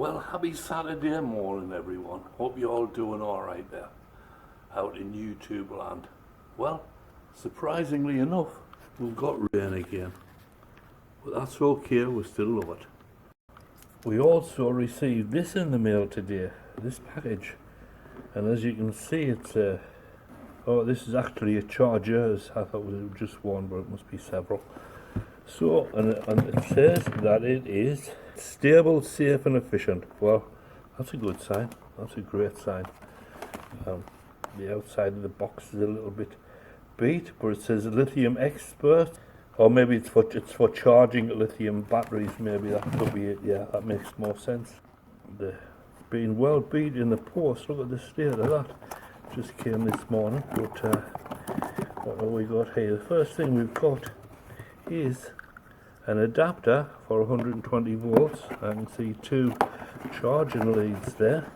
Well, happy Saturday morning, everyone. Hope you're all doing alright there, out in YouTube land. Well, surprisingly enough, we've got rain again. But that's okay, we still love it. We also received this in the mail today, this package. And as you can see, it's oh, this is actually a charger. I thought it was just one, but it must be several. So, and it says that it is stable, safe and efficient. Well, that's a good sign. That's a great sign. The outside of the box is a little bit beat, but it says lithium expert. Or maybe it's for charging lithium batteries. Maybe that could be it. Yeah, that makes more sense. They're being well beat in the post. Look at the state of that. Just came this morning. But what have we got here? The first thing we've got is an adapter for 120 volts. I can see two charging leads there.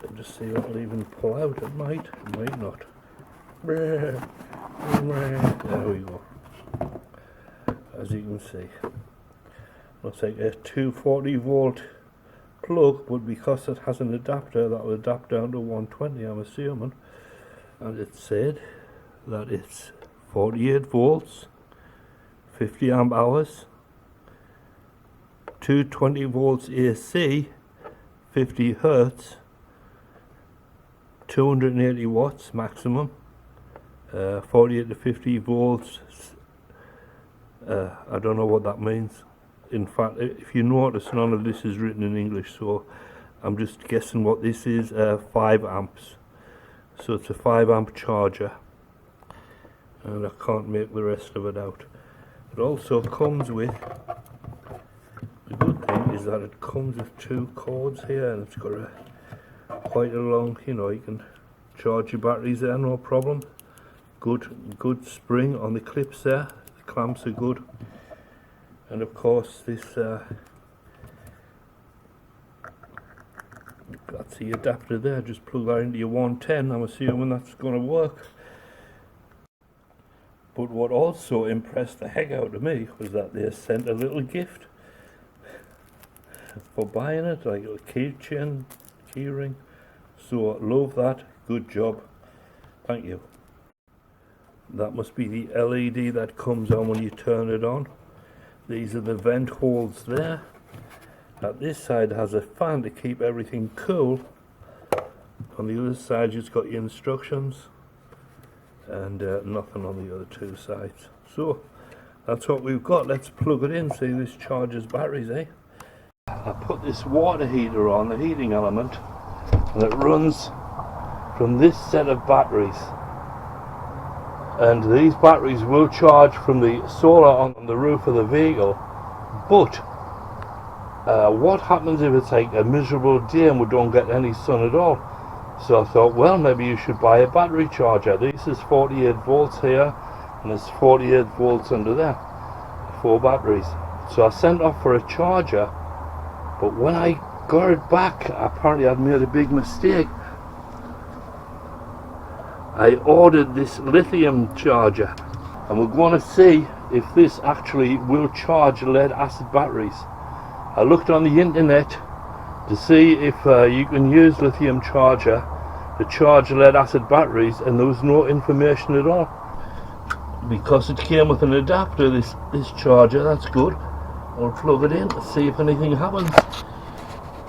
Let's just see what it'll even pull out. It might not. There we go. As you can see, looks like a 240 volt plug, but because it has an adapter, that will adapt down to 120, I'm assuming. And it said that it's 48 volts, 50 amp hours, 220 volts AC, 50 hertz, 280 watts maximum, 48 to 50 volts. I don't know what that means. In fact, if you notice, none of this is written in English, so I'm just guessing what this is. 5 amps. So it's a 5 amp charger, and I can't make the rest of it out. It also comes with, the good thing is that it comes with 2 cords here, and it's got quite a long, you can charge your batteries there, no problem. Good spring on the clips there. The clamps are good. And of course this that's the adapter there. Just plug that into your 110. I'm assuming that's going to work. But what also impressed the heck out of me was that they sent a little gift for buying it, like a keychain, keyring. So love that. Good job. Thank you. That must be the LED that comes on when you turn it on. These are the vent holes there. At this side has a fan to keep everything cool. On the other side you've got your instructions, and nothing on the other 2 sides. So that's what we've got. Let's plug it in, see if this charges batteries, eh? I put this water heater on, the heating element, and it runs from this set of batteries. And these batteries will charge from the solar on the roof of the vehicle. But what happens if it's like a miserable day and we don't get any sun at all? So I thought, well, maybe you should buy a battery charger. This is 48 volts here, and there's 48 volts under there, 4 batteries. So I sent off for a charger, but when I got it back, apparently I'd made a big mistake. I ordered this lithium charger, and we're going to see if this actually will charge lead acid batteries. I looked on the internet to see if you can use lithium charger to charge lead acid batteries, and there was no information at all. Because it came with an adapter, this charger, that's good. I'll plug it in to see if anything happens.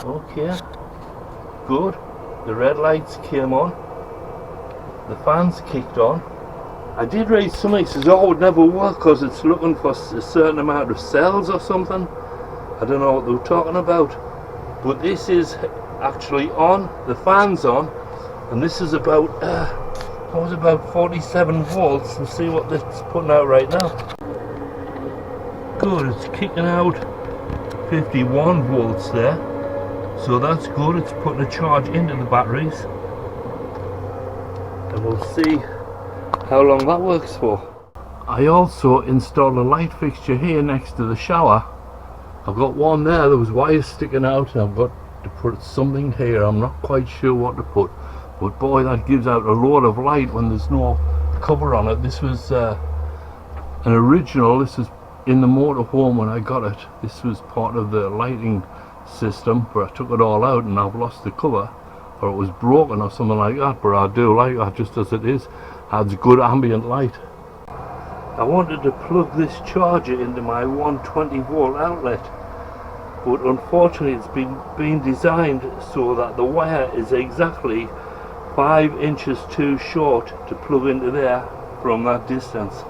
Okay, good. The red lights came on. The fans kicked on. I did read something that says, oh, it would never work because it's looking for a certain amount of cells or something. I don't know what they were talking about. But this is actually on, the fan's on, and this is about, what was about 47 volts. Let's see what it's putting out right now. Good, it's kicking out 51 volts there. So that's good, it's putting a charge into the batteries. And we'll see how long that works for. I also installed a light fixture here next to the shower. I've got one there, there was wires sticking out, and I've got to put something here. I'm not quite sure what to put, but boy, that gives out a load of light when there's no cover on it. This was an original. This was in the motorhome when I got it. This was part of the lighting system, but I took it all out and I've lost the cover, or it was broken or something like that. But I do like that just as it is. Adds good ambient light. I wanted to plug this charger into my 120 volt outlet, but unfortunately it's been designed so that the wire is exactly 5 inches too short to plug into there from that distance.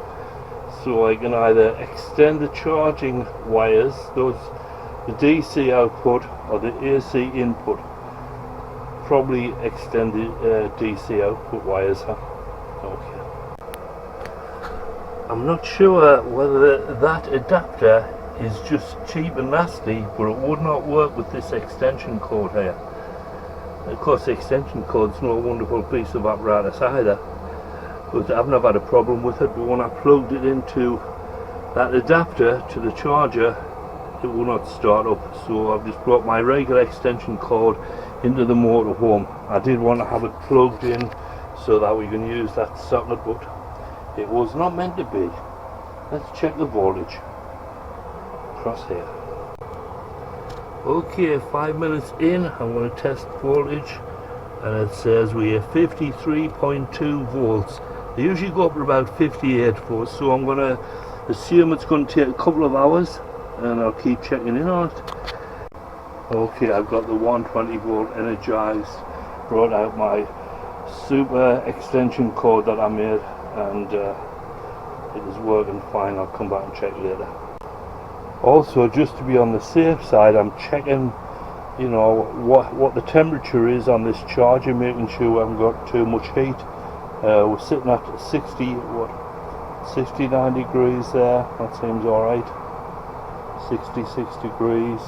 So I can either extend the charging wires, the DC output or the AC input. Probably extend the DC output wires. Okay. I'm not sure whether that adapter is just cheap and nasty, but it would not work with this extension cord here. Of course, the extension cord's no wonderful piece of apparatus either, but I've never had a problem with it. But when I plugged it into that adapter to the charger, it will not start up. So I've just brought my regular extension cord into the motorhome. I did want to have it plugged in so that we can use that socket, but it was not meant to be. Let's check the voltage. Cross here. Okay, 5 minutes in, I'm going to test voltage, and it says we have 53.2 volts. They usually go up to about 58 volts, so I'm going to assume it's going to take a couple of hours, and I'll keep checking in on it. Okay, I've got the 120 volt energized, brought out my super extension cord that I made, and it is working fine. I'll come back and check later. Also, just to be on the safe side, I'm checking, you know, what the temperature is on this charger, making sure we haven't got too much heat. We're sitting at 69 degrees there. That seems alright. 66 degrees.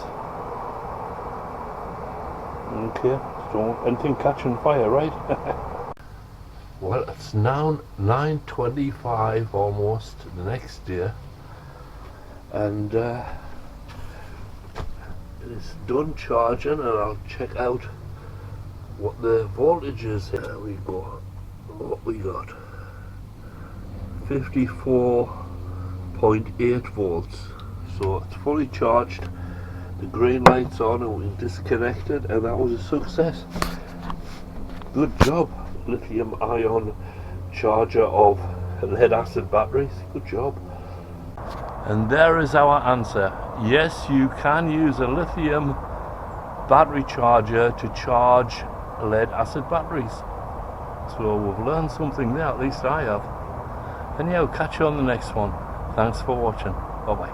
Okay, don't anything catching fire, right? Well, it's now 9:25 almost the next day, and it's done charging, and I'll check out what the voltage is. There we go. What we got? 54.8 volts. So it's fully charged. The green light's on, and we disconnected, and that was a success. Good job, lithium ion charger of lead acid batteries. Good job. And there is our answer. Yes, you can use a lithium battery charger to charge lead acid batteries. So we've learned something there, at least I have. Anyhow, catch you on the next one. Thanks for watching. Bye bye.